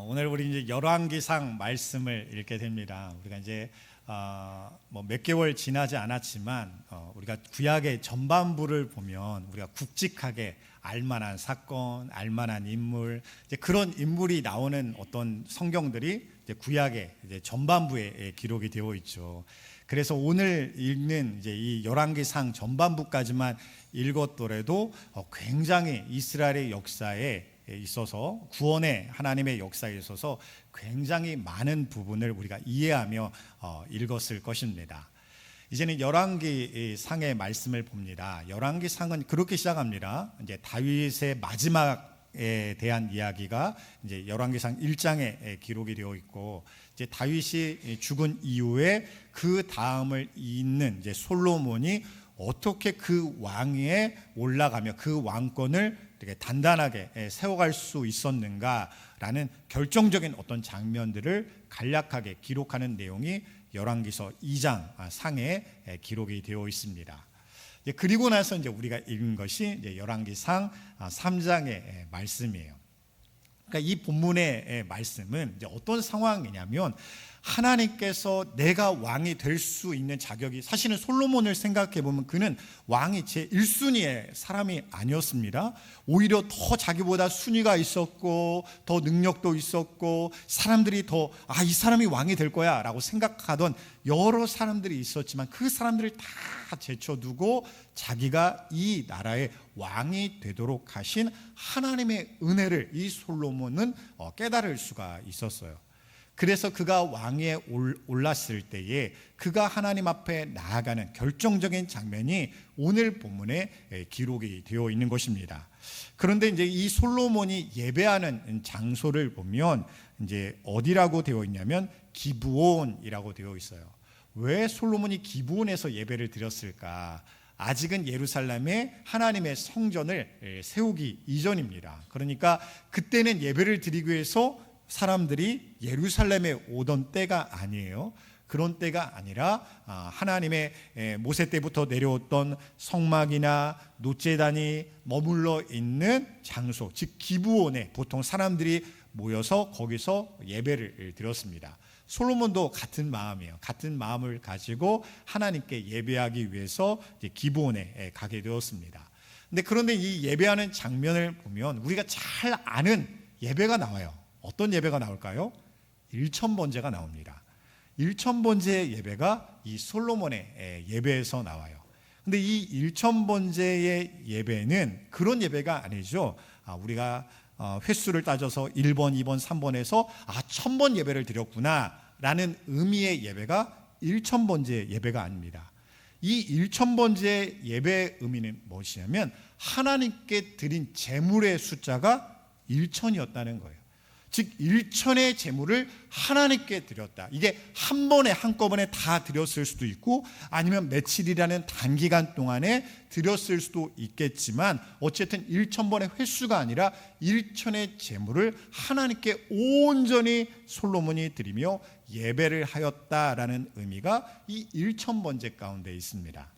오늘 우리 이제 열왕기상 말씀을 읽게 됩니다. 우리가 이제 뭐 몇 개월 지나지 않았지만 우리가 구약의 전반부를 보면 우리가 굵직하게 알만한 사건, 알만한 인물, 이제 그런 인물이 나오는 어떤 성경들이 이제 구약의 이제 전반부에 기록이 되어 있죠. 그래서 오늘 읽는 이제 이 열왕기상 전반부까지만 읽었더라도 굉장히 이스라엘의 역사에 있어서 구원의 하나님의 역사에 있어서 굉장히 많은 부분을 우리가 이해하며 읽었을 것입니다. 이제는 열왕기상의 말씀을 봅니다. 열왕기상은 그렇게 시작합니다. 이제 다윗의 마지막에 대한 이야기가 이제 열왕기상 1장에 기록이 되어 있고, 이제 다윗이 죽은 이후에 그 다음을 잇는 이제 솔로몬이 어떻게 그 왕위에 올라가며 그 왕권을 되게 단단하게 세워갈 수 있었는가라는 결정적인 어떤 장면들을 간략하게 기록하는 내용이 열왕기서 2장 상에 기록이 되어 있습니다. 그리고 나서 이제 우리가 읽은 것이 이제 열왕기상 3장의 말씀이에요. 그러니까 이 본문의 말씀은 이제 어떤 상황이냐면, 하나님께서 내가 왕이 될 수 있는 자격이, 사실은 솔로몬을 생각해 보면 그는 왕이 제 1순위의 사람이 아니었습니다. 오히려 더 자기보다 순위가 있었고 더 능력도 있었고 사람들이 더 이 사람이 왕이 될 거야 라고 생각하던 여러 사람들이 있었지만, 그 사람들을 다 제쳐두고 자기가 이 나라의 왕이 되도록 하신 하나님의 은혜를 이 솔로몬은 깨달을 수가 있었어요. 그래서 그가 왕위에 올랐을 때에 그가 하나님 앞에 나아가는 결정적인 장면이 오늘 본문에 기록이 되어 있는 것입니다. 그런데 이제 이 솔로몬이 예배하는 장소를 보면 이제 어디라고 되어 있냐면 기브온이라고 되어 있어요. 왜 솔로몬이 기브온에서 예배를 드렸을까? 아직은 예루살렘에 하나님의 성전을 세우기 이전입니다. 그러니까 그때는 예배를 드리기 위해서 사람들이 예루살렘에 오던 때가 아니에요. 그런 때가 아니라 하나님의 모세 때부터 내려왔던 성막이나 놋제단이 머물러 있는 장소, 즉 기브온에 보통 사람들이 모여서 거기서 예배를 드렸습니다. 솔로몬도 같은 마음이에요. 같은 마음을 가지고 하나님께 예배하기 위해서 기브온에 가게 되었습니다. 그런데 이 예배하는 장면을 보면 우리가 잘 아는 예배가 나와요. 어떤 예배가 나올까요? 일천번제가 나옵니다. 일천번제의 예배가 이 솔로몬의 예배에서 나와요. 근데 이 일천번제의 예배는 그런 예배가 아니죠. 우리가 횟수를 따져서 1번, 2번, 3번에서 1000번 예배를 드렸구나 라는 의미의 예배가 일천번제 예배가 아닙니다. 이 일천번제 예배의 의미는 무엇이냐면 하나님께 드린 제물의 숫자가 1000이었다는 거예요. 즉 1000의 제물을 하나님께 드렸다. 이게 한 번에 한꺼번에 다 드렸을 수도 있고 아니면 며칠이라는 단기간 동안에 드렸을 수도 있겠지만, 어쨌든 1000번의 횟수가 아니라 1000의 제물을 하나님께 온전히 솔로몬이 드리며 예배를 하였다라는 의미가 이 1000번제 가운데 있습니다.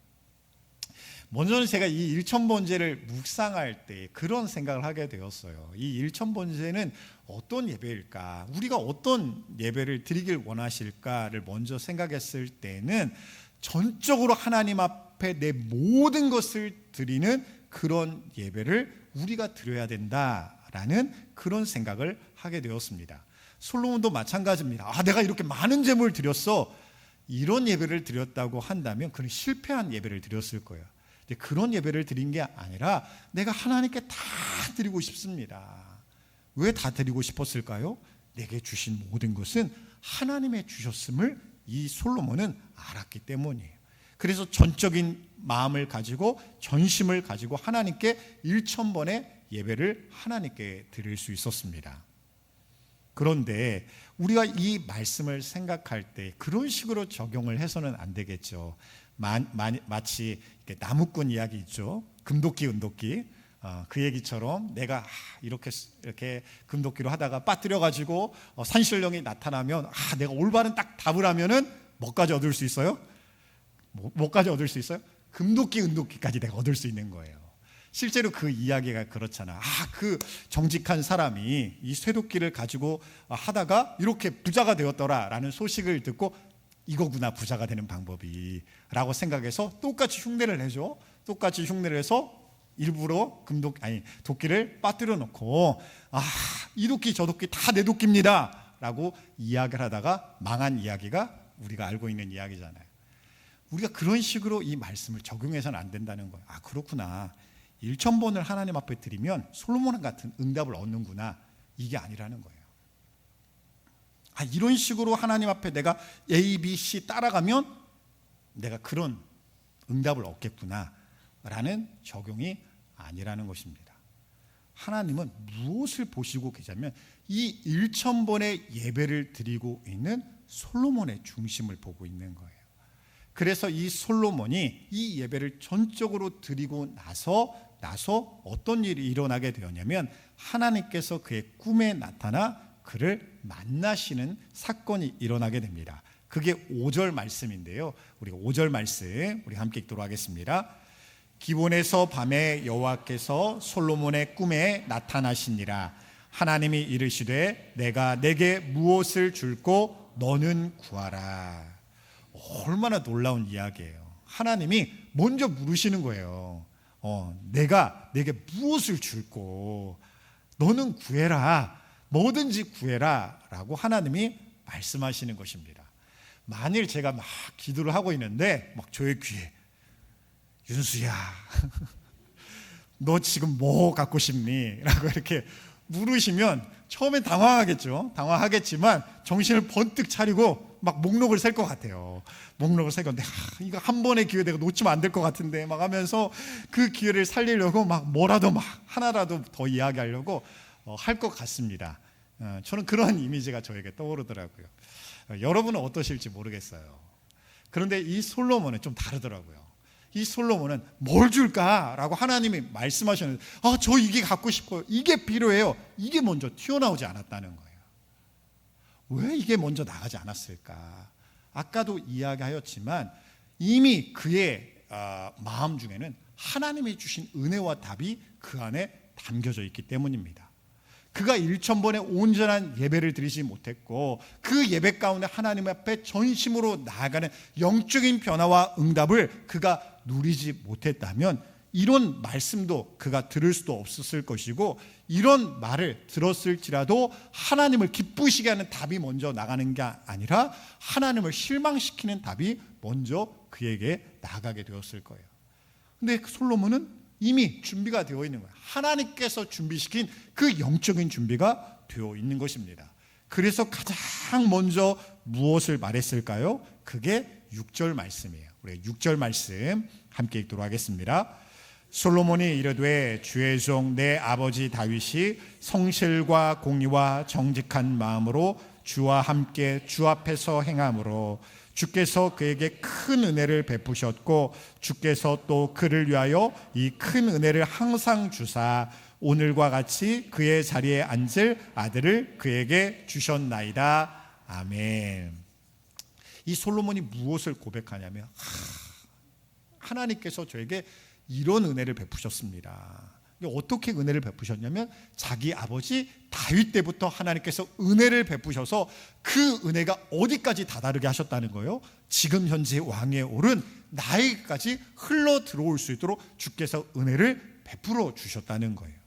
먼저는 제가 이 일천번제를 묵상할 때 그런 생각을 하게 되었어요. 이 일천번제는 어떤 예배일까? 우리가 어떤 예배를 드리길 원하실까를 먼저 생각했을 때는 전적으로 하나님 앞에 내 모든 것을 드리는 그런 예배를 우리가 드려야 된다라는 그런 생각을 하게 되었습니다. 솔로몬도 마찬가지입니다. 내가 이렇게 많은 제물을 드렸어. 이런 예배를 드렸다고 한다면 그는 실패한 예배를 드렸을 거예요. 그런 예배를 드린 게 아니라 내가 하나님께 다 드리고 싶습니다. 왜 다 드리고 싶었을까요? 내게 주신 모든 것은 하나님의 주셨음을 이 솔로몬은 알았기 때문이에요. 그래서 전적인 마음을 가지고 전심을 가지고 하나님께 1000번의 예배를 하나님께 드릴 수 있었습니다. 그런데 우리가 이 말씀을 생각할 때 그런 식으로 적용을 해서는 안 되겠죠. 마치 나무꾼 이야기 있죠. 금도끼, 은도끼. 그 얘기처럼 내가 이렇게 금도끼로 하다가 빠뜨려가지고 산신령이 나타나면 내가 올바른 딱 답을 하면은 뭐까지 얻을 수 있어요? 뭐까지 얻을 수 있어요? 금도끼, 은도끼까지 내가 얻을 수 있는 거예요. 실제로 그 이야기가 그렇잖아. 그 정직한 사람이 이 쇠도끼를 가지고 하다가 이렇게 부자가 되었더라라는 소식을 듣고 이거구나 부자가 되는 방법이 라고 생각해서 똑같이 흉내를 해줘. 똑같이 흉내를 해서 일부러 도끼를 빠뜨려 놓고 이 도끼 저 도끼 다 내 도끼입니다 라고 이야기를 하다가 망한 이야기가 우리가 알고 있는 이야기잖아요. 우리가 그런 식으로 이 말씀을 적용해서는 안 된다는 거예요. 그렇구나. 1,000번을 하나님 앞에 드리면 솔로몬 같은 응답을 얻는구나. 이게 아니라는 거예요. 이런 식으로 하나님 앞에 내가 A, B, C 따라가면 내가 그런 응답을 얻겠구나 라는 적용이 아니라는 것입니다. 하나님은 무엇을 보시고 계시냐면 이 1,000번의 예배를 드리고 있는 솔로몬의 중심을 보고 있는 거예요. 그래서 이 솔로몬이 이 예배를 전적으로 드리고 나서 어떤 일이 일어나게 되었냐면 하나님께서 그의 꿈에 나타나 그를 만나시는 사건이 일어나게 됩니다. 그게 5절 말씀인데요. 우리가 5절 말씀 우리 함께 읽도록 하겠습니다. 기본에서 밤에 여호와께서 솔로몬의 꿈에 나타나시니라. 하나님이 이르시되 내가 내게 무엇을 줄고 너는 구하라. 얼마나 놀라운 이야기예요. 하나님이 먼저 물으시는 거예요. 내가 내게 무엇을 줄고 너는 구해라. 뭐든지 구해라 라고 하나님이 말씀하시는 것입니다. 만일 제가 막 기도를 하고 있는데 막 저의 귀에 윤수야 너 지금 뭐 갖고 싶니? 라고 이렇게 물으시면 처음엔 당황하겠지만 정신을 번뜩 차리고 막 목록을 셀 것 같아요. 목록을 셀 건데 이거 한 번의 기회 내가 놓치면 안 될 것 같은데 막 하면서 그 기회를 살리려고 막 뭐라도 막 하나라도 더 이야기하려고 할 것 같습니다. 저는 그런 이미지가 저에게 떠오르더라고요. 여러분은 어떠실지 모르겠어요. 그런데 이 솔로몬은 좀 다르더라고요. 이 솔로몬은 뭘 줄까라고 하나님이 말씀하셨는데 저 이게 갖고 싶어요. 이게 필요해요. 이게 먼저 튀어나오지 않았다는 거예요. 왜 이게 먼저 나가지 않았을까? 아까도 이야기하였지만 이미 그의 마음 중에는 하나님이 주신 은혜와 답이 그 안에 담겨져 있기 때문입니다. 그가 1,000번의 온전한 예배를 드리지 못했고 그 예배 가운데 하나님 앞에 전심으로 나아가는 영적인 변화와 응답을 그가 누리지 못했다면 이런 말씀도 그가 들을 수도 없었을 것이고 이런 말을 들었을지라도 하나님을 기쁘시게 하는 답이 먼저 나가는 게 아니라 하나님을 실망시키는 답이 먼저 그에게 나가게 되었을 거예요. 근데 솔로몬은 이미 준비가 되어 있는 거예요. 하나님께서 준비시킨 그 영적인 준비가 되어 있는 것입니다. 그래서 가장 먼저 무엇을 말했을까요? 그게 6절 말씀이에요. 우리 6절 말씀 함께 읽도록 하겠습니다. 솔로몬이 이르되 주의 종 내 아버지 다윗이 성실과 공의와 정직한 마음으로 주와 함께 주 앞에서 행함으로 주께서 그에게 큰 은혜를 베푸셨고 주께서 또 그를 위하여 이 큰 은혜를 항상 주사 오늘과 같이 그의 자리에 앉을 아들을 그에게 주셨나이다. 아멘. 이 솔로몬이 무엇을 고백하냐면 하나님께서 저에게 이런 은혜를 베푸셨습니다. 어떻게 은혜를 베푸셨냐면 자기 아버지 다윗 때부터 하나님께서 은혜를 베푸셔서 그 은혜가 어디까지 다다르게 하셨다는 거예요. 지금 현재 왕에 오른 나에게까지 흘러 들어올 수 있도록 주께서 은혜를 베풀어 주셨다는 거예요.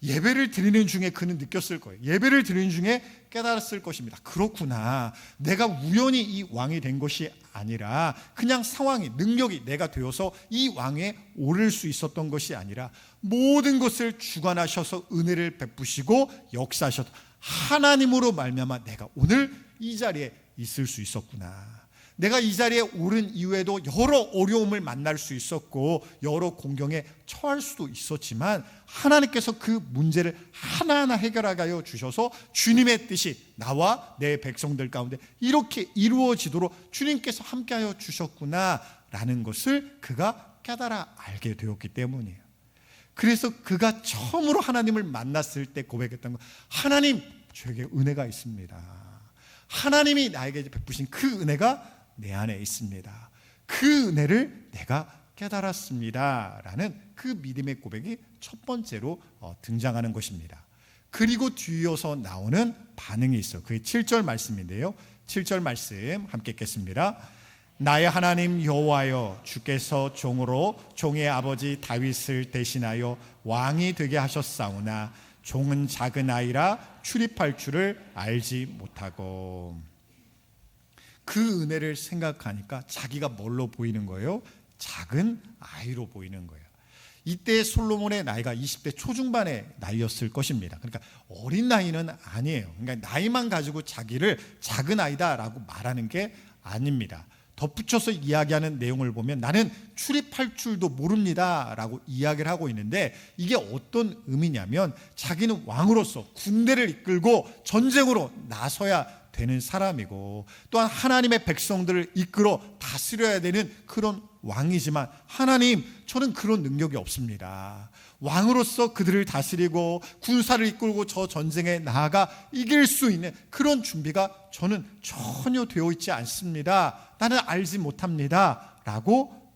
예배를 드리는 중에 그는 느꼈을 거예요. 예배를 드리는 중에 깨달았을 것입니다. 그렇구나. 내가 우연히 이 왕이 된 것이 아니라 그냥 상황이 능력이 내가 되어서 이 왕에 오를 수 있었던 것이 아니라 모든 것을 주관하셔서 은혜를 베푸시고 역사하셔서 하나님으로 말미암아 내가 오늘 이 자리에 있을 수 있었구나. 내가 이 자리에 오른 이후에도 여러 어려움을 만날 수 있었고 여러 공경에 처할 수도 있었지만 하나님께서 그 문제를 하나하나 해결하게 하여 주셔서 주님의 뜻이 나와 내 백성들 가운데 이렇게 이루어지도록 주님께서 함께하여 주셨구나라는 것을 그가 깨달아 알게 되었기 때문이에요. 그래서 그가 처음으로 하나님을 만났을 때 고백했던 거, 하나님 저에게 은혜가 있습니다. 하나님이 나에게 베푸신 그 은혜가 내 안에 있습니다. 그 은혜를 내가 깨달았습니다 라는 그 믿음의 고백이 첫 번째로 등장하는 것입니다. 그리고 뒤이어서 나오는 반응이 있어요. 그게 7절 말씀인데요. 7절 말씀 함께 읽겠습니다. 나의 하나님 여호와여, 주께서 종으로 종의 아버지 다윗을 대신하여 왕이 되게 하셨사오나 종은 작은 아이라 출입할 줄을 알지 못하고. 그 은혜를 생각하니까 자기가 뭘로 보이는 거예요? 작은 아이로 보이는 거예요. 이때 솔로몬의 나이가 20대 초중반의 나이였을 것입니다. 그러니까 어린 나이는 아니에요. 그러니까 나이만 가지고 자기를 작은 아이다라고 말하는 게 아닙니다. 덧붙여서 이야기하는 내용을 보면 나는 출입할 줄도 모릅니다 라고 이야기를 하고 있는데, 이게 어떤 의미냐면 자기는 왕으로서 군대를 이끌고 전쟁으로 나서야 되는 사람이고, 또한 하나님의 백성들을 이끌어 다스려야 되는 그런 왕이지만, 하나님, 저는 그런 능력이 없습니다. 왕으로서 그들을 다스리고 군사를 이끌고 저 전쟁에 나아가 이길 수 있는 그런 준비가 저는 전혀 되어 있지 않습니다. 나는 알지 못합니다 라고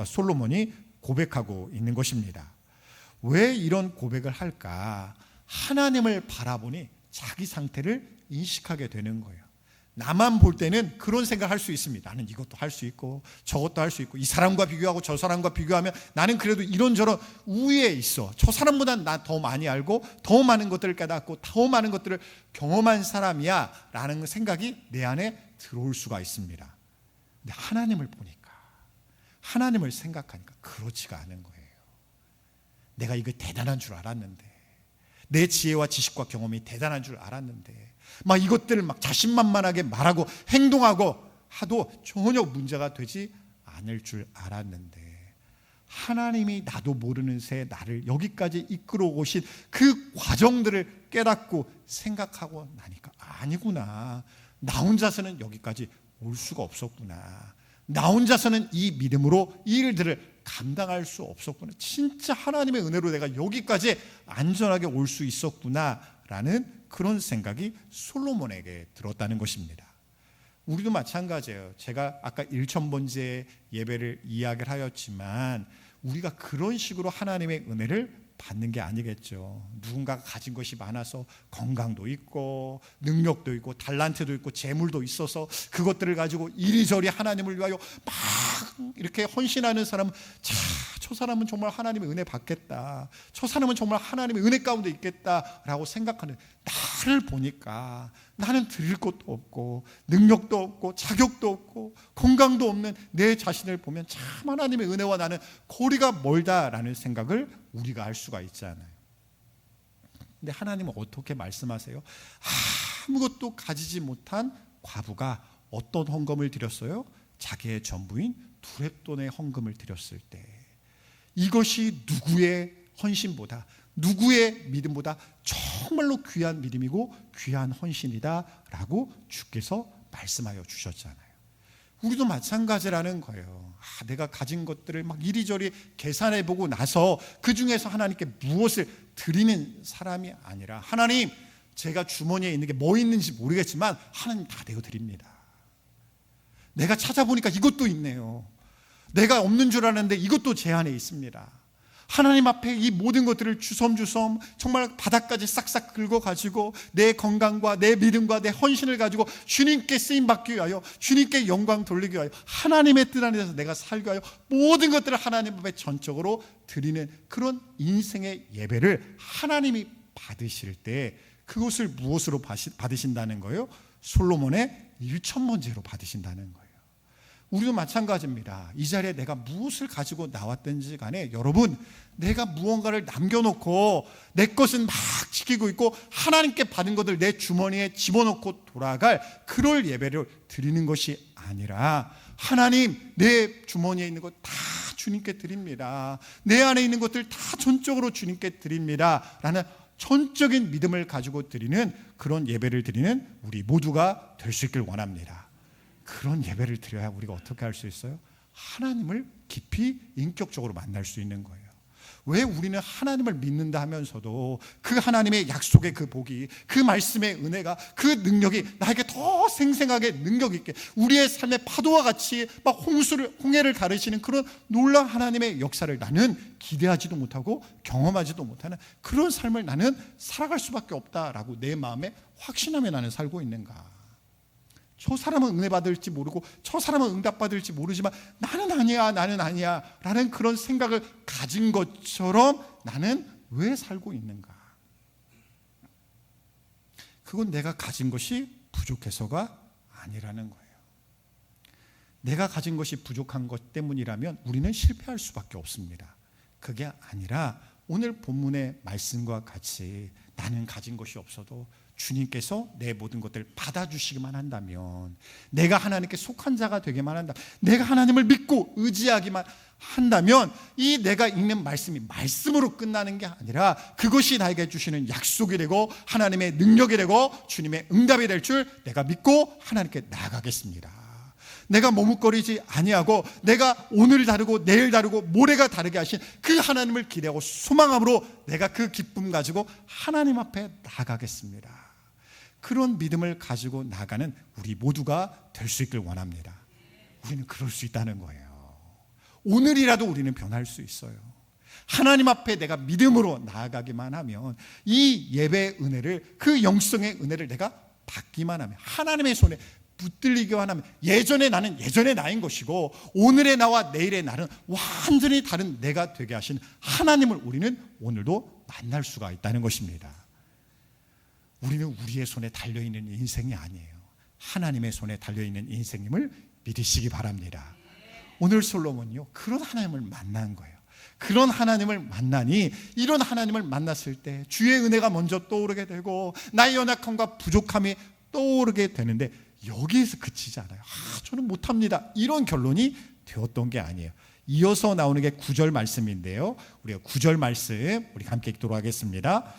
솔로몬이 고백하고 있는 것입니다. 왜 이런 고백을 할까? 하나님을 바라보니 자기 상태를 인식하게 되는 거예요. 나만 볼 때는 그런 생각을 할 수 있습니다. 나는 이것도 할 수 있고 저것도 할 수 있고, 이 사람과 비교하고 저 사람과 비교하면 나는 그래도 이런저런 우위에 있어. 저 사람보다 나 더 많이 알고 더 많은 것들을 깨닫고 더 많은 것들을 경험한 사람이야 라는 생각이 내 안에 들어올 수가 있습니다. 근데 하나님을 보니까, 하나님을 생각하니까 그렇지가 않은 거예요. 내가 이거 대단한 줄 알았는데, 내 지혜와 지식과 경험이 대단한 줄 알았는데, 막 이것들을 막 자신만만하게 말하고 행동하고 하도 전혀 문제가 되지 않을 줄 알았는데, 하나님이 나도 모르는 새 나를 여기까지 이끌어 오신 그 과정들을 깨닫고 생각하고 나니까, 아니구나, 나 혼자서는 여기까지 올 수가 없었구나, 나 혼자서는 이 믿음으로 이 일들을 감당할 수 없었구나, 진짜 하나님의 은혜로 내가 여기까지 안전하게 올 수 있었구나 라는 그런 생각이 솔로몬에게 들었다는 것입니다. 우리도 마찬가지예요. 제가 아까 1000번째 예배를 이야기를 하였지만, 우리가 그런 식으로 하나님의 은혜를 받는 게 아니겠죠. 누군가가 가진 것이 많아서 건강도 있고 능력도 있고 달란트도 있고 재물도 있어서 그것들을 가지고 이리저리 하나님을 위하여 막 이렇게 헌신하는 사람은, 저 사람은 정말 하나님의 은혜 받겠다, 저 사람은 정말 하나님의 은혜 가운데 있겠다라고 생각하는, 나를 보니까 나는 드릴 것도 없고 능력도 없고 자격도 없고 건강도 없는 내 자신을 보면 참 하나님의 은혜와 나는 거리가 멀다라는 생각을 우리가 알 수가 있잖아요. 근데 하나님은 어떻게 말씀하세요? 아무것도 가지지 못한 과부가 어떤 헌금을 드렸어요? 자기의 전부인 두렙돈의 헌금을 드렸을 때, 이것이 누구의 헌신보다, 누구의 믿음보다 정말로 귀한 믿음이고 귀한 헌신이다 라고 주께서 말씀하여 주셨잖아요. 우리도 마찬가지라는 거예요. 내가 가진 것들을 막 이리저리 계산해보고 나서 그 중에서 하나님께 무엇을 드리는 사람이 아니라, 하나님, 제가 주머니에 있는 게 뭐 있는지 모르겠지만 하나님 다 내어드립니다. 내가 찾아보니까 이것도 있네요. 내가 없는 줄 알았는데 이것도 제 안에 있습니다. 하나님 앞에 이 모든 것들을 주섬주섬 정말 바닥까지 싹싹 긁어가지고 내 건강과 내 믿음과 내 헌신을 가지고 주님께 쓰임받기 위하여, 주님께 영광 돌리기 위하여, 하나님의 뜻 안에서 내가 살기 위하여 모든 것들을 하나님 앞에 전적으로 드리는 그런 인생의 예배를 하나님이 받으실 때, 그것을 무엇으로 받으신다는 거예요? 솔로몬의 1000번째로 받으신다는 거예요. 우리도 마찬가지입니다. 이 자리에 내가 무엇을 가지고 나왔든지 간에, 여러분, 내가 무언가를 남겨놓고 내 것은 막 지키고 있고 하나님께 받은 것을 내 주머니에 집어넣고 돌아갈 그럴 예배를 드리는 것이 아니라, 하나님, 내 주머니에 있는 것 다 주님께 드립니다, 내 안에 있는 것들 다 전적으로 주님께 드립니다 라는 전적인 믿음을 가지고 드리는 그런 예배를 드리는 우리 모두가 될 수 있길 원합니다. 그런 예배를 드려야 우리가 어떻게 할 수 있어요? 하나님을 깊이 인격적으로 만날 수 있는 거예요. 왜 우리는 하나님을 믿는다 하면서도 그 하나님의 약속의 그 복이, 그 말씀의 은혜가, 그 능력이 나에게 더 생생하게 능력 있게 우리의 삶의 파도와 같이 막 홍해를 가르시는 그런 놀라운 하나님의 역사를 나는 기대하지도 못하고 경험하지도 못하는 그런 삶을 나는 살아갈 수밖에 없다라고 내 마음에 확신하며 나는 살고 있는가? 저 사람은 은혜 받을지 모르고 저 사람은 응답 받을지 모르지만 나는 아니야 라는 그런 생각을 가진 것처럼 나는 왜 살고 있는가? 그건 내가 가진 것이 부족해서가 아니라는 거예요. 내가 가진 것이 부족한 것 때문이라면 우리는 실패할 수밖에 없습니다. 그게 아니라 오늘 본문의 말씀과 같이 나는 가진 것이 없어도 주님께서 내 모든 것들을 받아주시기만 한다면, 내가 하나님께 속한 자가 되기만 한다, 내가 하나님을 믿고 의지하기만 한다면 이 내가 읽는 말씀이 말씀으로 끝나는 게 아니라 그것이 나에게 주시는 약속이 되고 하나님의 능력이 되고 주님의 응답이 될 줄 내가 믿고 하나님께 나아가겠습니다. 내가 머뭇거리지 아니하고 내가 오늘 다르고 내일 다르고 모레가 다르게 하신 그 하나님을 기대하고 소망함으로 내가 그 기쁨 가지고 하나님 앞에 나가겠습니다. 그런 믿음을 가지고 나가는 우리 모두가 될 수 있길 원합니다. 우리는 그럴 수 있다는 거예요. 오늘이라도 우리는 변할 수 있어요. 하나님 앞에 내가 믿음으로 나아가기만 하면 이 예배의 은혜를, 그 영성의 은혜를 내가 받기만 하면, 하나님의 손에 붙들리기만 하면 예전의 나는 예전의 나인 것이고 오늘의 나와 내일의 나는 완전히 다른 내가 되게 하신 하나님을 우리는 오늘도 만날 수가 있다는 것입니다. 우리는 우리의 손에 달려있는 인생이 아니에요. 하나님의 손에 달려있는 인생임을 믿으시기 바랍니다. 오늘 솔로몬이요, 그런 하나님을 만난 거예요. 그런 하나님을 만나니 이런 하나님을 만났을 때 주의 은혜가 먼저 떠오르게 되고 나의 연약함과 부족함이 떠오르게 되는데 여기에서 그치지 않아요. 저는 못합니다, 이런 결론이 되었던 게 아니에요. 이어서 나오는 게 9절 말씀인데요, 우리가 9절 말씀 우리 함께 읽도록 하겠습니다.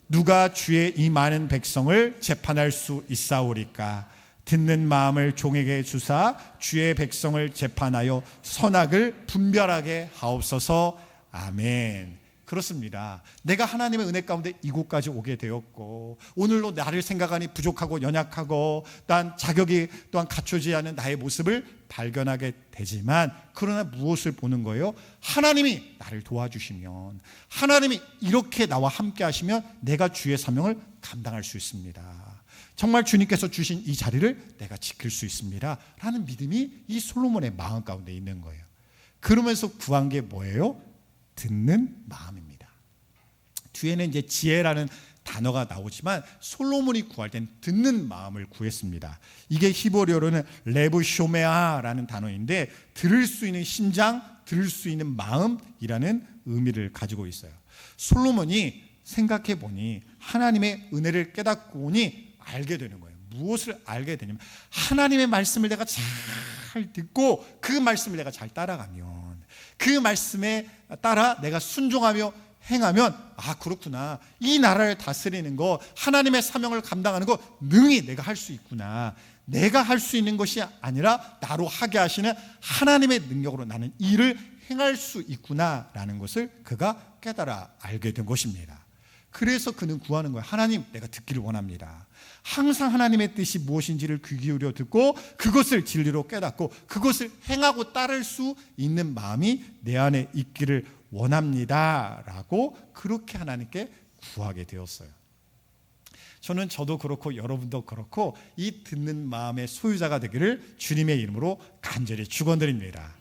누가 주의 이 많은 백성을 재판할 수 있사오리까? 듣는 마음을 종에게 주사 주의 백성을 재판하여 선악을 분별하게 하옵소서. 아멘. 그렇습니다. 내가 하나님의 은혜 가운데 이곳까지 오게 되었고 오늘로 나를 생각하니 부족하고 연약하고 또한 자격이 또한 갖추지 않은 나의 모습을 발견하게 되지만, 그러나 무엇을 보는 거예요? 하나님이 나를 도와주시면, 하나님이 이렇게 나와 함께 하시면 내가 주의 사명을 감당할 수 있습니다. 정말 주님께서 주신 이 자리를 내가 지킬 수 있습니다 라는 믿음이 이 솔로몬의 마음 가운데 있는 거예요. 그러면서 구한 게 뭐예요? 듣는 마음입니다. 뒤에는 이제 지혜라는 단어가 나오지만 솔로몬이 구할 땐 듣는 마음을 구했습니다. 이게 히브리어로는 레브쇼메아라는 단어인데 들을 수 있는 심장, 들을 수 있는 마음이라는 의미를 가지고 있어요. 솔로몬이 생각해 보니 하나님의 은혜를 깨닫고 오니 알게 되는 거예요. 무엇을 알게 되냐면 하나님의 말씀을 내가 잘 듣고 그 말씀을 내가 잘 따라가면, 그 말씀에 따라 내가 순종하며 행하면, 아 그렇구나, 이 나라를 다스리는 거, 하나님의 사명을 감당하는 거 능히 내가 할 수 있구나, 내가 할 수 있는 것이 아니라 나로 하게 하시는 하나님의 능력으로 나는 일을 행할 수 있구나라는 것을 그가 깨달아 알게 된 것입니다. 그래서 그는 구하는 거예요. 하나님, 내가 듣기를 원합니다. 항상 하나님의 뜻이 무엇인지를 귀 기울여 듣고 그것을 진리로 깨닫고 그것을 행하고 따를 수 있는 마음이 내 안에 있기를 원합니다 라고 그렇게 하나님께 구하게 되었어요. 저도 그렇고 여러분도 그렇고 이 듣는 마음의 소유자가 되기를 주님의 이름으로 간절히 축원드립니다.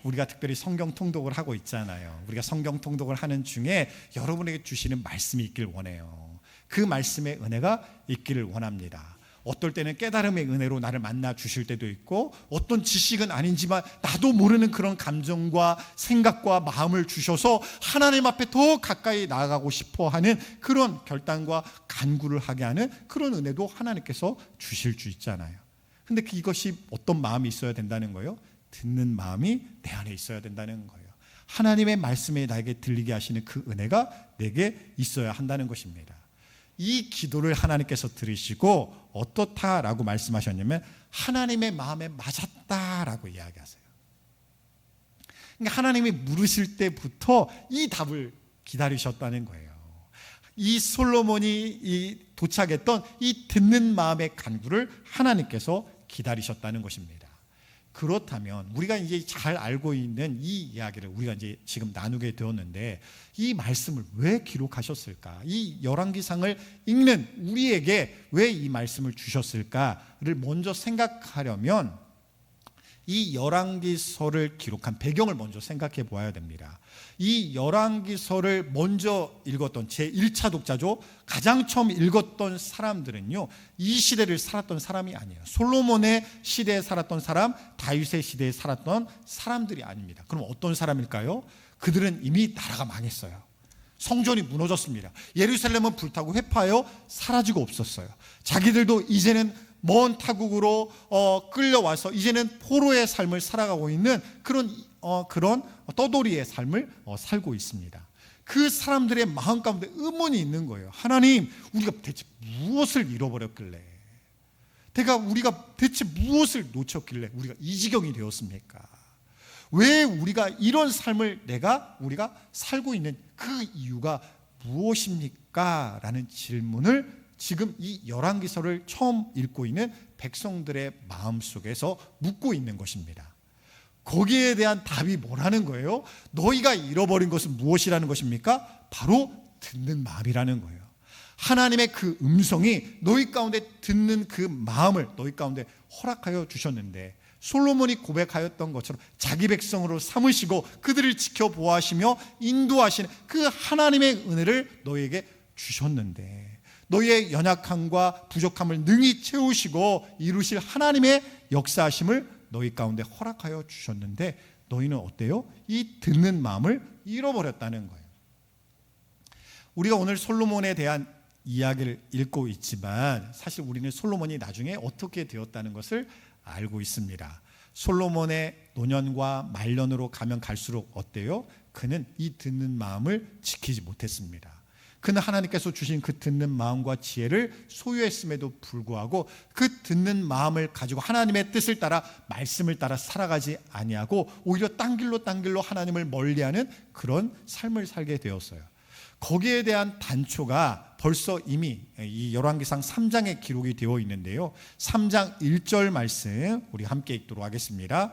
우리가 특별히 성경 통독을 하고 있잖아요. 우리가 성경 통독을 하는 중에 여러분에게 주시는 말씀이 있길 원해요. 그 말씀의 은혜가 있기를 원합니다. 어떨 때는 깨달음의 은혜로 나를 만나 주실 때도 있고, 어떤 지식은 아니지만 나도 모르는 그런 감정과 생각과 마음을 주셔서 하나님 앞에 더 가까이 나아가고 싶어 하는 그런 결단과 간구를 하게 하는 그런 은혜도 하나님께서 주실 수 있잖아요. 근데 이것이 어떤 마음이 있어야 된다는 거예요? 듣는 마음이 내 안에 있어야 된다는 거예요. 하나님의 말씀에 나에게 들리게 하시는 그 은혜가 내게 있어야 한다는 것입니다. 이 기도를 하나님께서 들으시고 어떻다라고 말씀하셨냐면 하나님의 마음에 맞았다라고 이야기하세요. 그러니까 하나님이 물으실 때부터 이 답을 기다리셨다는 거예요. 이 솔로몬이 도착했던 이 듣는 마음의 간구를 하나님께서 기다리셨다는 것입니다. 그렇다면 우리가 이제 잘 알고 있는 이 이야기를 우리가 이제 지금 나누게 되었는데, 이 말씀을 왜 기록하셨을까? 이 열왕기상을 읽는 우리에게 왜 이 말씀을 주셨을까를 먼저 생각하려면 이 열왕기서를 기록한 배경을 먼저 생각해 보아야 됩니다. 이 열왕기서를 먼저 읽었던 제1차 독자죠. 가장 처음 읽었던 사람들은요, 이 시대를 살았던 사람이 아니에요. 솔로몬의 시대에 살았던 사람, 다윗의 시대에 살았던 사람들이 아닙니다. 그럼 어떤 사람일까요? 그들은 이미 나라가 망했어요. 성전이 무너졌습니다. 예루살렘은 불타고 회파하여 사라지고 없었어요. 자기들도 이제는 먼 타국으로 끌려와서 이제는 포로의 삶을 살아가고 있는 그런 떠돌이의 삶을 살고 있습니다. 그 사람들의 마음 가운데 의문이 있는 거예요. 하나님, 우리가 대체 무엇을 잃어버렸길래, 우리가 대체 무엇을 놓쳤길래 우리가 이 지경이 되었습니까? 왜 우리가 이런 삶을 우리가 살고 있는 그 이유가 무엇입니까? 라는 질문을 지금 이 열왕기서를 처음 읽고 있는 백성들의 마음속에서 묻고 있는 것입니다. 거기에 대한 답이 뭐라는 거예요? 너희가 잃어버린 것은 무엇이라는 것입니까? 바로 듣는 마음이라는 거예요. 하나님의 그 음성이 너희 가운데 듣는 그 마음을 너희 가운데 허락하여 주셨는데, 솔로몬이 고백하였던 것처럼 자기 백성으로 삼으시고 그들을 지켜보아하시며 인도하시는 그 하나님의 은혜를 너희에게 주셨는데, 너희의 연약함과 부족함을 능히 채우시고 이루실 하나님의 역사하심을 너희 가운데 허락하여 주셨는데, 너희는 어때요? 이 듣는 마음을 잃어버렸다는 거예요. 우리가 오늘 솔로몬에 대한 이야기를 읽고 있지만 사실 우리는 솔로몬이 나중에 어떻게 되었다는 것을 알고 있습니다. 솔로몬의 노년과 말년으로 가면 갈수록 어때요? 그는 이 듣는 마음을 지키지 못했습니다. 그는 하나님께서 주신 그 듣는 마음과 지혜를 소유했음에도 불구하고 그 듣는 마음을 가지고 하나님의 뜻을 따라, 말씀을 따라 살아가지 아니하고 오히려 딴 길로 하나님을 멀리하는 그런 삶을 살게 되었어요. 거기에 대한 단초가 벌써 이미 이 열왕기상 3장에 기록이 되어 있는데요, 3장 1절 말씀 우리 함께 읽도록 하겠습니다.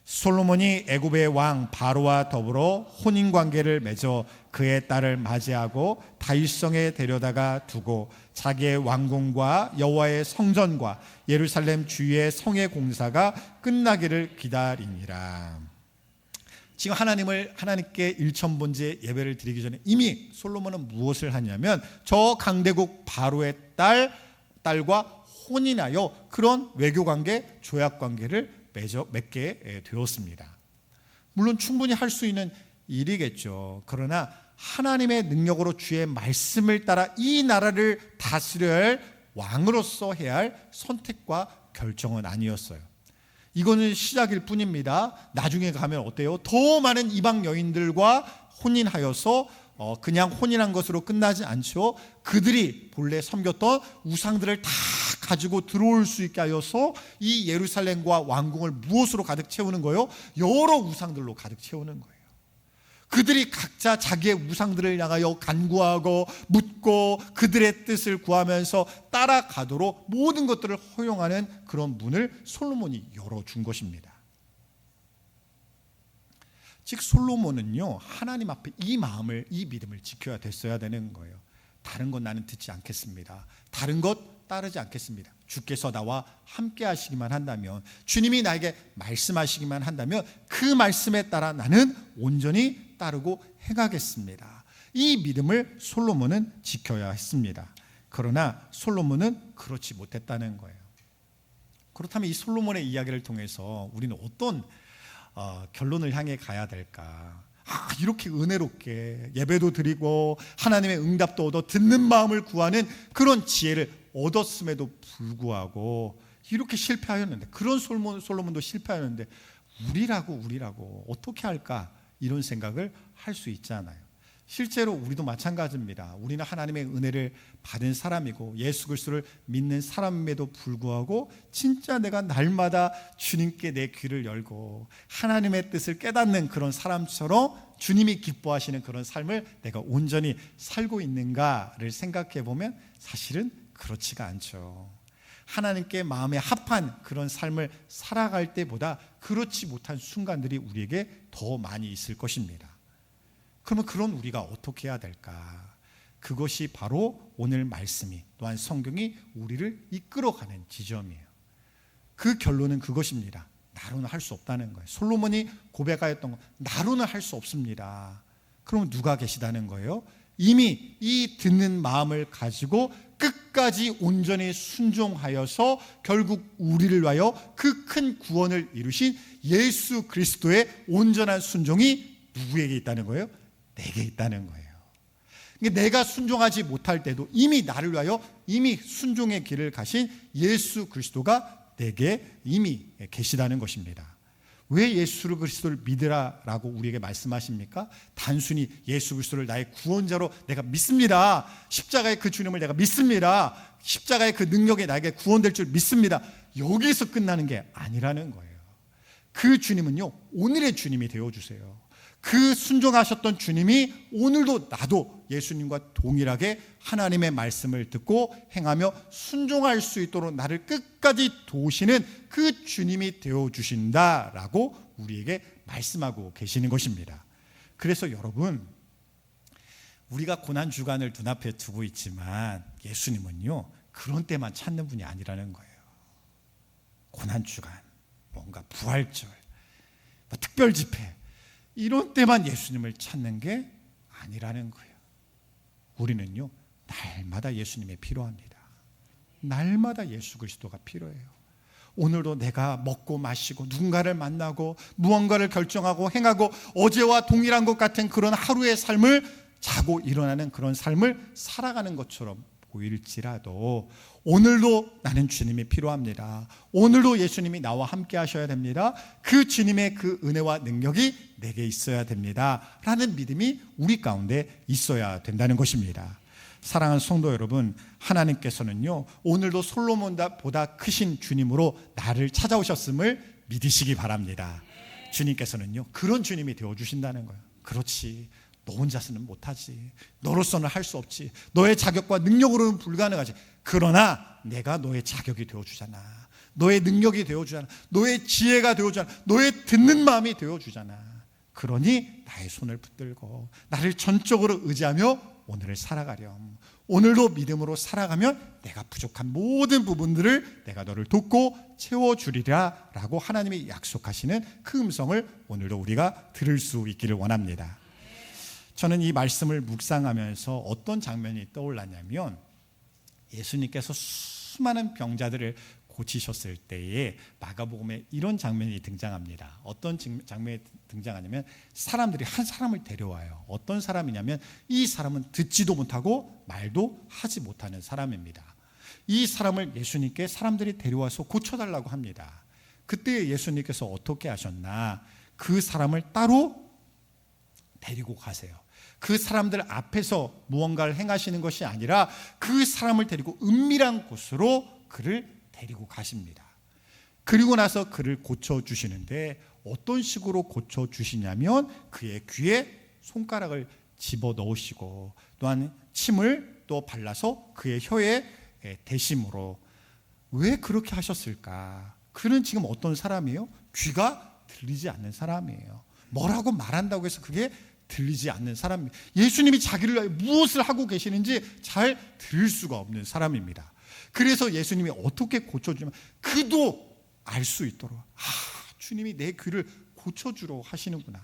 솔로몬이 애굽의 왕 바로와 더불어 혼인관계를 맺어 그의 딸을 맞이하고 다윗성에 데려다가 두고 자기의 왕궁과 여호와의 성전과 예루살렘 주위의 성의 공사가 끝나기를 기다리니라. 지금 하나님께 일천번제 예배를 드리기 전에 이미 솔로몬은 무엇을 하냐면 저 강대국 바로의 딸과 혼인하여 그런 외교관계, 조약관계를 맺게 되었습니다. 물론 충분히 할 수 있는 일이겠죠. 그러나 하나님의 능력으로 주의 말씀을 따라 이 나라를 다스려야 할 왕으로서 해야 할 선택과 결정은 아니었어요. 이거는 시작일 뿐입니다. 나중에 가면 어때요? 더 많은 이방 여인들과 혼인하여서 그냥 혼인한 것으로 끝나지 않죠. 그들이 본래 섬겼던 우상들을 다 가지고 들어올 수 있게 하여서 이 예루살렘과 왕궁을 무엇으로 가득 채우는 거예요? 여러 우상들로 가득 채우는 거예요. 그들이 각자 자기의 우상들을 향하여 간구하고 묻고 그들의 뜻을 구하면서 따라가도록 모든 것들을 허용하는 그런 문을 솔로몬이 열어준 것입니다. 즉 솔로몬은요, 하나님 앞에 이 마음을, 이 믿음을 지켜야 됐어야 되는 거예요. 다른 것 나는 듣지 않겠습니다. 다른 것 따르지 않겠습니다. 주께서 나와 함께 하시기만 한다면, 주님이 나에게 말씀하시기만 한다면 그 말씀에 따라 나는 온전히 따르고 행하겠습니다. 이 믿음을 솔로몬은 지켜야 했습니다. 그러나 솔로몬은 그렇지 못했다는 거예요. 그렇다면 이 솔로몬의 이야기를 통해서 우리는 어떤 결론을 향해 가야 될까? 이렇게 은혜롭게 예배도 드리고 하나님의 응답도 얻어 듣는 마음을 구하는 그런 지혜를 얻었음에도 불구하고 이렇게 실패하였는데, 그런 솔로몬도 실패하였는데 우리라고 어떻게 할까? 이런 생각을 할 수 있잖아요. 실제로 우리도 마찬가지입니다. 우리는 하나님의 은혜를 받은 사람이고 예수 그리스도를 믿는 사람임에도 불구하고 진짜 내가 날마다 주님께 내 귀를 열고 하나님의 뜻을 깨닫는 그런 사람처럼 주님이 기뻐하시는 그런 삶을 내가 온전히 살고 있는가를 생각해 보면 사실은 그렇지가 않죠. 하나님께 마음에 합한 그런 삶을 살아갈 때보다 그렇지 못한 순간들이 우리에게 더 많이 있을 것입니다. 그러면 그런 우리가 어떻게 해야 될까? 그것이 바로 오늘 말씀이 또한 성경이 우리를 이끌어가는 지점이에요. 그 결론은 그것입니다. 나로는 할 수 없다는 거예요. 솔로몬이 고백하였던 거, 나로는 할 수 없습니다. 그럼 누가 계시다는 거예요? 이미 이 듣는 마음을 가지고 끝까지 온전히 순종하여서 결국 우리를 위하여 그 큰 구원을 이루신 예수 그리스도의 온전한 순종이 누구에게 있다는 거예요? 내게 있다는 거예요. 내가 순종하지 못할 때도 이미 나를 위하여 이미 순종의 길을 가신 예수 그리스도가 내게 이미 계시다는 것입니다. 왜 예수 그리스도를 믿으라라고 우리에게 말씀하십니까? 단순히 예수 그리스도를 나의 구원자로 내가 믿습니다. 십자가의 그 주님을 내가 믿습니다. 십자가의 그 능력에 나에게 구원될 줄 믿습니다. 여기서 끝나는 게 아니라는 거예요. 그 주님은요, 오늘의 주님이 되어주세요. 그 순종하셨던 주님이 오늘도 나도 예수님과 동일하게 하나님의 말씀을 듣고 행하며 순종할 수 있도록 나를 끝까지 도우시는 그 주님이 되어주신다라고 우리에게 말씀하고 계시는 것입니다. 그래서 여러분, 우리가 고난주간을 눈앞에 두고 있지만 예수님은요, 그런 때만 찾는 분이 아니라는 거예요. 고난주간, 뭔가 부활절, 특별집회, 이런 때만 예수님을 찾는 게 아니라는 거예요. 우리는요, 날마다 예수님이 필요합니다. 날마다 예수 그리스도가 필요해요. 오늘도 내가 먹고 마시고 누군가를 만나고 무언가를 결정하고 행하고 어제와 동일한 것 같은 그런 하루의 삶을 자고 일어나는 그런 삶을 살아가는 것처럼 보일지라도 오늘도 나는 주님이 필요합니다. 오늘도 예수님이 나와 함께 하셔야 됩니다. 그 주님의 그 은혜와 능력이 내게 있어야 됩니다. 라는 믿음이 우리 가운데 있어야 된다는 것입니다. 사랑하는 성도 여러분, 하나님께서는요, 오늘도 솔로몬보다 크신 주님으로 나를 찾아오셨음을 믿으시기 바랍니다. 주님께서는요, 그런 주님이 되어주신다는 거예요. 그렇지, 너 혼자서는 못하지. 너로서는 할 수 없지. 너의 자격과 능력으로는 불가능하지. 그러나 내가 너의 자격이 되어주잖아. 너의 능력이 되어주잖아. 너의 지혜가 되어주잖아. 너의 듣는 마음이 되어주잖아. 그러니 나의 손을 붙들고 나를 전적으로 의지하며 오늘을 살아가렴. 오늘도 믿음으로 살아가면 내가 부족한 모든 부분들을 내가 너를 돕고 채워주리라 라고 하나님이 약속하시는 그 음성을 오늘도 우리가 들을 수 있기를 원합니다. 저는 이 말씀을 묵상하면서 어떤 장면이 떠올랐냐면, 예수님께서 수많은 병자들을 고치셨을 때에 마가복음에 이런 장면이 등장합니다. 어떤 장면이 등장하냐면, 사람들이 한 사람을 데려와요. 어떤 사람이냐면 이 사람은 듣지도 못하고 말도 하지 못하는 사람입니다. 이 사람을 예수님께 사람들이 데려와서 고쳐달라고 합니다. 그때 예수님께서 어떻게 하셨나? 그 사람을 따로 데리고 가세요. 그 사람들 앞에서 무언가를 행하시는 것이 아니라 그 사람을 데리고 은밀한 곳으로 그를 데리고 가십니다. 그리고 나서 그를 고쳐주시는데 어떤 식으로 고쳐주시냐면 그의 귀에 손가락을 집어넣으시고 또한 침을 또 발라서 그의 혀에 대심으로. 왜 그렇게 하셨을까? 그는 지금 어떤 사람이에요? 귀가 들리지 않는 사람이에요. 뭐라고 말한다고 해서 그게 들리지 않는 사람입니다. 예수님이 자기를 위해 무엇을 하고 계시는지 잘 들을 수가 없는 사람입니다. 그래서 예수님이 어떻게 고쳐주면 그도 알 수 있도록, 주님이 내 귀를 고쳐주려고 하시는구나,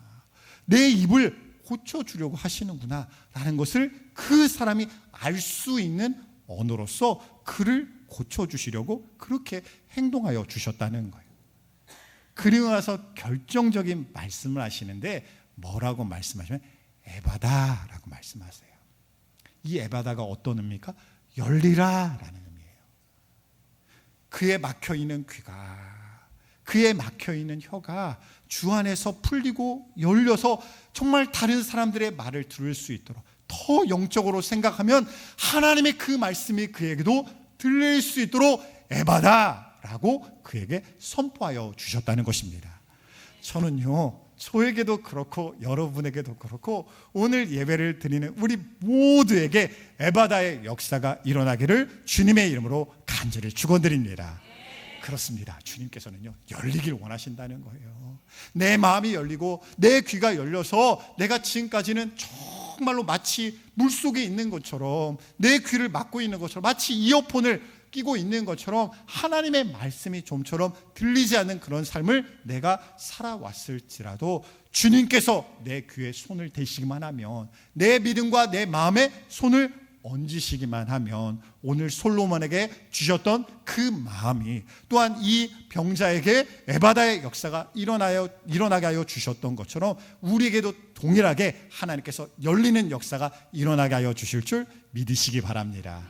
내 입을 고쳐주려고 하시는구나 라는 것을 그 사람이 알 수 있는 언어로서 그를 고쳐주시려고 그렇게 행동하여 주셨다는 거예요. 그리고 나서 결정적인 말씀을 하시는데 뭐라고 말씀하시면 에바다라고 말씀하세요. 이 에바다가 어떤 의미입니까? 열리라 라는 의미예요. 그에 막혀있는 귀가, 그에 막혀 있는 혀가 주 안에서 풀리고 열려서 정말 다른 사람들의 말을 들을 수 있도록 더 영적으로 생각하면 하나님의 그 말씀이 그에게도 들릴 수 있도록 에바다라고 그에게 선포하여 주셨다는 것입니다. 저는요, 저에게도 그렇고 여러분에게도 그렇고 오늘 예배를 드리는 우리 모두에게 에바다의 역사가 일어나기를 주님의 이름으로 간절히 축원드립니다. 그렇습니다. 주님께서는요, 열리길 원하신다는 거예요. 내 마음이 열리고 내 귀가 열려서 내가 지금까지는 정말로 마치 물속에 있는 것처럼 내 귀를 막고 있는 것처럼 마치 이어폰을 끼고 있는 것처럼 하나님의 말씀이 좀처럼 들리지 않는 그런 삶을 내가 살아왔을지라도 주님께서 내 귀에 손을 대시기만 하면, 내 믿음과 내 마음에 손을 얹으시기만 하면 오늘 솔로몬에게 주셨던 그 마음이 또한 이 병자에게 에바다의 역사가 일어나게 하여 주셨던 것처럼 우리에게도 동일하게 하나님께서 열리는 역사가 일어나게 하여 주실 줄 믿으시기 바랍니다.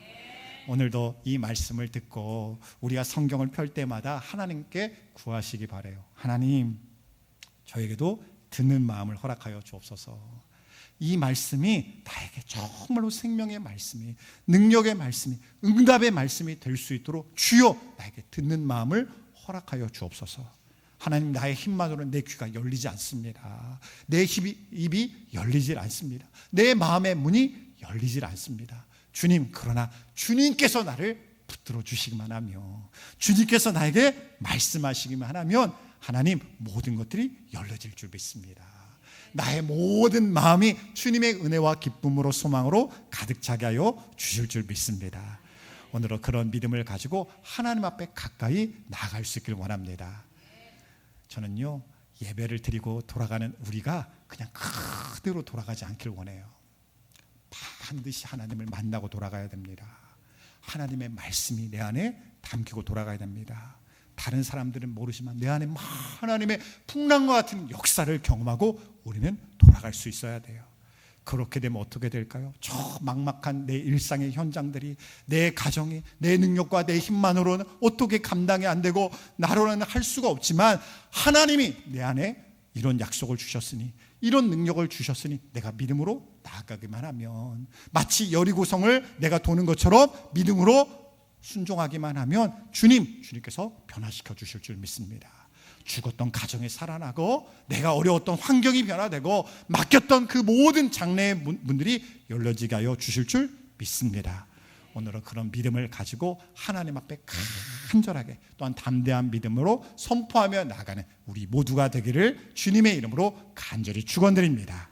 오늘도 이 말씀을 듣고 우리가 성경을 펼 때마다 하나님께 구하시기 바라요. 하나님, 저에게도 듣는 마음을 허락하여 주옵소서. 이 말씀이 나에게 정말로 생명의 말씀이, 능력의 말씀이, 응답의 말씀이 될 수 있도록 주여 나에게 듣는 마음을 허락하여 주옵소서. 하나님, 나의 힘만으로는 내 귀가 열리지 않습니다. 내 입이 열리질 않습니다. 내 마음의 문이 열리질 않습니다. 주님, 그러나 주님께서 나를 붙들어 주시기만 하며 주님께서 나에게 말씀하시기만 하면 하나님, 모든 것들이 열려질 줄 믿습니다. 나의 모든 마음이 주님의 은혜와 기쁨으로 소망으로 가득 차게 하여 주실 줄 믿습니다. 오늘은 그런 믿음을 가지고 하나님 앞에 가까이 나아갈 수 있길 원합니다. 저는요, 예배를 드리고 돌아가는 우리가 그냥 그대로 돌아가지 않길 원해요. 반드시 하나님을 만나고 돌아가야 됩니다. 하나님의 말씀이 내 안에 담기고 돌아가야 됩니다. 다른 사람들은 모르지만 내 안에 하나님의 풍랑과 같은 역사를 경험하고 우리는 돌아갈 수 있어야 돼요. 그렇게 되면 어떻게 될까요? 저 막막한 내 일상의 현장들이, 내 가정이 내 능력과 내 힘만으로는 어떻게 감당이 안 되고 나로는 할 수가 없지만 하나님이 내 안에 이런 약속을 주셨으니, 이런 능력을 주셨으니 내가 믿음으로 나아가기만 하면, 마치 여리고성을 내가 도는 것처럼 믿음으로 순종하기만 하면 주님께서 변화시켜 주실 줄 믿습니다. 죽었던 가정이 살아나고 내가 어려웠던 환경이 변화되고 맡겼던 그 모든 장래의 문들이 열려지게 하여 주실 줄 믿습니다. 오늘은 그런 믿음을 가지고 하나님 앞에 간절하게 또한 담대한 믿음으로 선포하며 나가는 우리 모두가 되기를 주님의 이름으로 간절히 축원드립니다.